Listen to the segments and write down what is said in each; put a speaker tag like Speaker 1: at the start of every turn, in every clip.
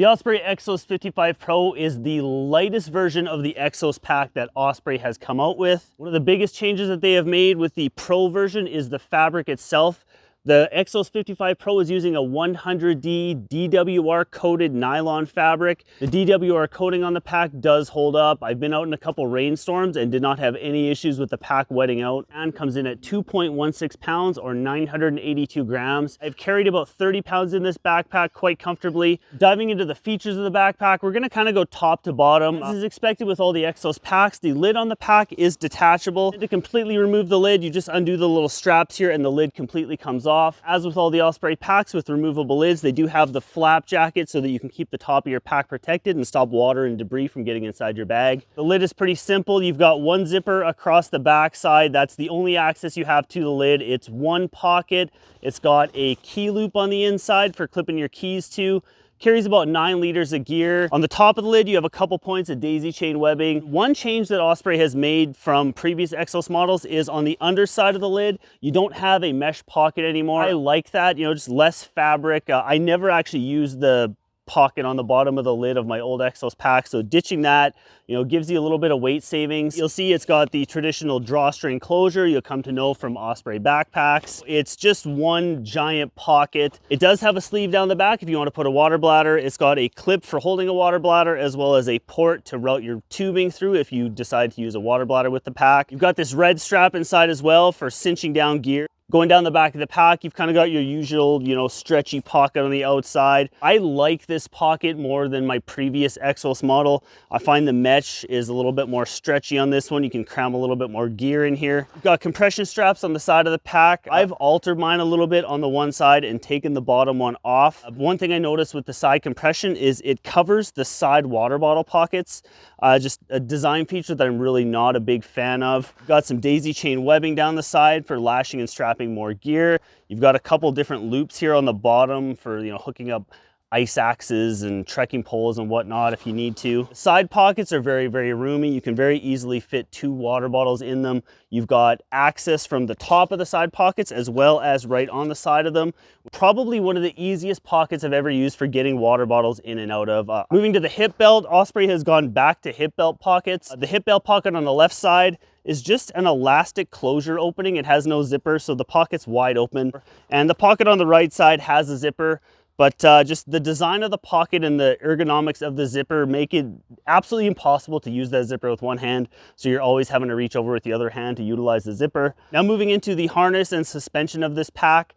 Speaker 1: The Osprey Exos 55 Pro is the lightest version of the Exos pack that Osprey has come out with. One of the biggest changes that they have made with the Pro version is the fabric itself. The Exos 55 Pro is using a 100D DWR coated nylon fabric. The DWR coating on the pack does hold up. I've been out in a couple rainstorms and did not have any issues with the pack wetting out. And comes in at 2.16 pounds or 982 grams. I've carried about 30 pounds in this backpack quite comfortably. Diving into the features of the backpack, we're gonna kind of go top to bottom. As is expected with all the Exos packs, the lid on the pack is detachable. And to completely remove the lid, you just undo the little straps here and the lid completely comes off. As with all the Osprey packs with removable lids, they do have the flap jacket so that you can keep the top of your pack protected and stop water and debris from getting inside your bag. The lid is pretty simple. You've got one zipper across the back side. That's the only access you have to the lid. It's one pocket. It's got a key loop on the inside for clipping your keys to. Carries about 9 liters of gear. On the top of the lid, you have a couple points of daisy chain webbing. One change that Osprey has made from previous Exos models is on the underside of the lid, you don't have a mesh pocket anymore. I like that, you know, just less fabric. I never actually use the pocket on the bottom of the lid of my old Exos pack, so ditching that, you know, gives you a little bit of weight savings. You'll see it's got the traditional drawstring closure you'll come to know from Osprey backpacks. It's just one giant pocket. It does have a sleeve down the back if you want to put a water bladder. It's got a clip for holding a water bladder as well as a port to route your tubing through if you decide to use a water bladder with the pack. You've got this red strap inside as well for cinching down gear. Going down the back of the pack, you've kind of got your usual, you know, stretchy pocket on the outside. I like this pocket more than my previous Exos model. I find the mesh is a little bit more stretchy on this one. You can cram a little bit more gear in here. You've got compression straps on the side of the pack. I've altered mine a little bit on the one side and taken the bottom one off. One thing I noticed with the side compression is it covers the side water bottle pockets. Just a design feature that I'm really not a big fan of. Got some daisy chain webbing down the side for lashing and strapping more gear. You've got a couple different loops here on the bottom for, you know, hooking up ice axes and trekking poles and whatnot if you need to. The side pockets are very, very roomy. You can very easily fit 2 water bottles in them. You've got access from the top of the side pockets as well as right on the side of them. Probably one of the easiest pockets I've ever used for getting water bottles in and out of. Moving to the hip belt, Osprey has gone back to hip belt pockets. The hip belt pocket on the left side is just an elastic closure opening. It has no zipper, so the pocket's wide open. And the pocket on the right side has a zipper. But just the design of the pocket and the ergonomics of the zipper make it absolutely impossible to use that zipper with one hand. So you're always having to reach over with the other hand to utilize the zipper. Now moving into the harness and suspension of this pack.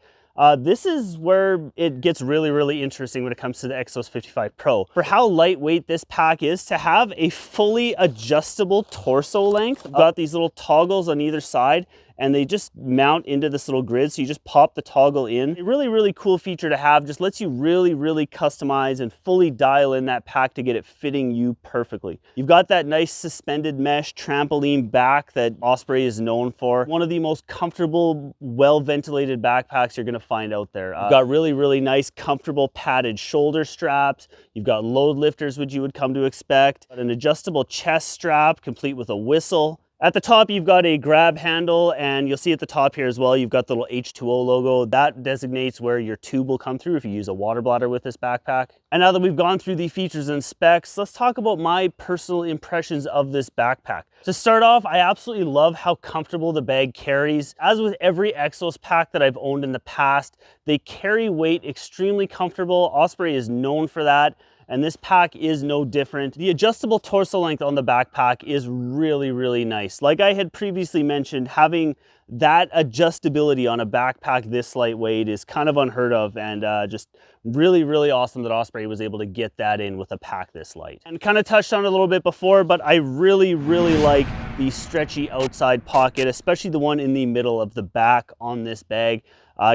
Speaker 1: This is where it gets really, really interesting when it comes to the Exos 55 Pro. For how lightweight this pack is, to have a fully adjustable torso length. I've got these little toggles on either side and they just mount into this little grid. So you just pop the toggle in. A really, really cool feature to have. Just lets you really, really customize and fully dial in that pack to get it fitting you perfectly. You've got that nice suspended mesh trampoline back that Osprey is known for. One of the most comfortable, well-ventilated backpacks you're gonna find out there. You've got really, really nice, comfortable padded shoulder straps. You've got load lifters, which you would come to expect. An adjustable chest strap, complete with a whistle. At the top, you've got a grab handle, and you'll see at the top here as well, you've got the little H2O logo. That designates where your tube will come through if you use a water bladder with this backpack. And now that we've gone through the features and specs, let's talk about my personal impressions of this backpack. To start off, I absolutely love how comfortable the bag carries. As with every Exos pack that I've owned in the past, they carry weight extremely comfortable. Osprey is known for that. And this pack is no different. The adjustable torso length on the backpack is really, really nice. Like I had previously mentioned, having that adjustability on a backpack this lightweight is kind of unheard of, and just really, really awesome that Osprey was able to get that in with a pack this light. And kind of touched on it a little bit before, but I really, really like the stretchy outside pocket, especially the one in the middle of the back on this bag.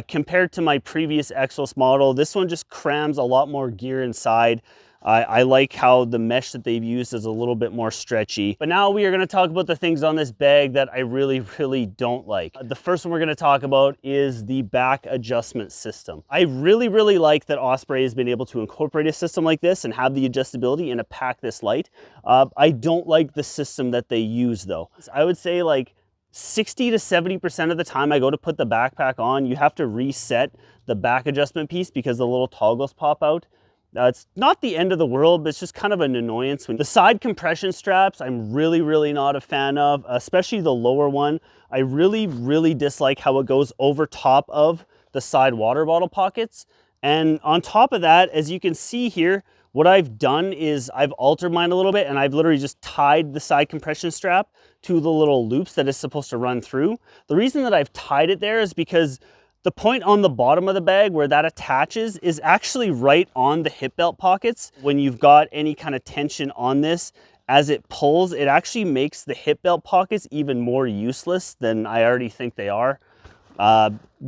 Speaker 1: Compared to my previous Exos model, this one just crams a lot more gear inside. I like how the mesh that they've used is a little bit more stretchy. But now we are going to talk about the things on this bag that I really, really don't like. The first one we're going to talk about is the back adjustment system. I really, really like that Osprey has been able to incorporate a system like this and have the adjustability in a pack this light. I don't like the system that they use though. I would say like 60 to 70% of the time I go to put the backpack on, you have to reset the back adjustment piece because the little toggles pop out. It's not the end of the world, but it's just kind of an annoyance. The side compression straps, I'm really not a fan of, especially the lower one. I really dislike how it goes over top of the side water bottle pockets. And on top of that, as you can see here, what I've done is I've altered mine a little bit, and I've literally just tied the side compression strap to the little loops that it's supposed to run through. The reason that I've tied it there is because the point on the bottom of the bag where that attaches is actually right on the hip belt pockets. When you've got any kind of tension on this, as it pulls, it actually makes the hip belt pockets even more useless than I already think they are.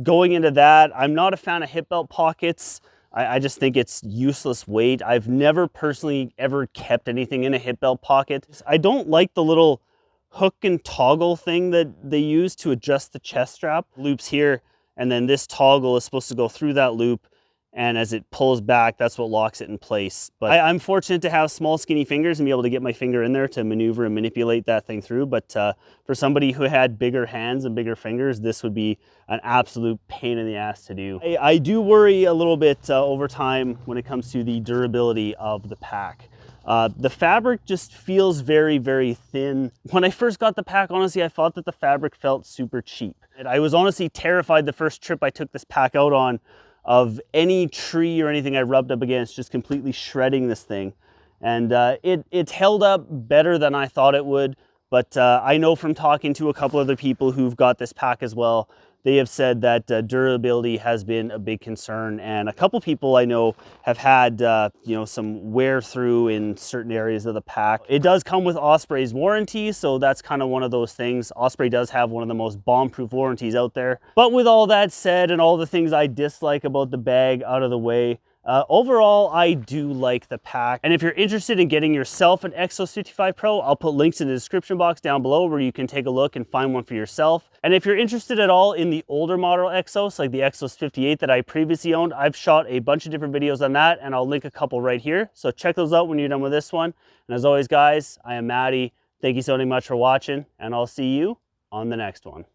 Speaker 1: Going into that, I'm not a fan of hip belt pockets. I just think it's useless weight. I've never personally ever kept anything in a hip belt pocket. I don't like the little hook and toggle thing that they use to adjust the chest strap. Loops here, and then this toggle is supposed to go through that loop, and as it pulls back, that's what locks it in place. But I'm fortunate to have small, skinny fingers and be able to get my finger in there to maneuver and manipulate that thing through. But for somebody who had bigger hands and bigger fingers, this would be an absolute pain in the ass to do. I do worry a little bit over time when it comes to the durability of the pack. The fabric just feels very thin. When I first got the pack, honestly, I thought that the fabric felt super cheap. And I was honestly terrified the first trip I took this pack out on of any tree or anything I rubbed up against just completely shredding this thing. And it held up better than I thought it would, but I know from talking to a couple other people who've got this pack as well, they have said that durability has been a big concern, and a couple people I know have had you know, some wear through in certain areas of the pack. It does come with Osprey's warranty, so that's kind of one of those things. Osprey does have one of the most bomb-proof warranties out there. But with all that said and all the things I dislike about the bag out of the way, overall, I do like the pack. And if you're interested in getting yourself an Exos 55 Pro, I'll put links in the description box down below where you can take a look and find one for yourself. And if you're interested at all in the older model Exos, like the Exos 58 that I previously owned, I've shot a bunch of different videos on that, and I'll link a couple right here. So check those out when you're done with this one. And as always, guys, I am Matty. Thank you so much for watching, and I'll see you on the next one.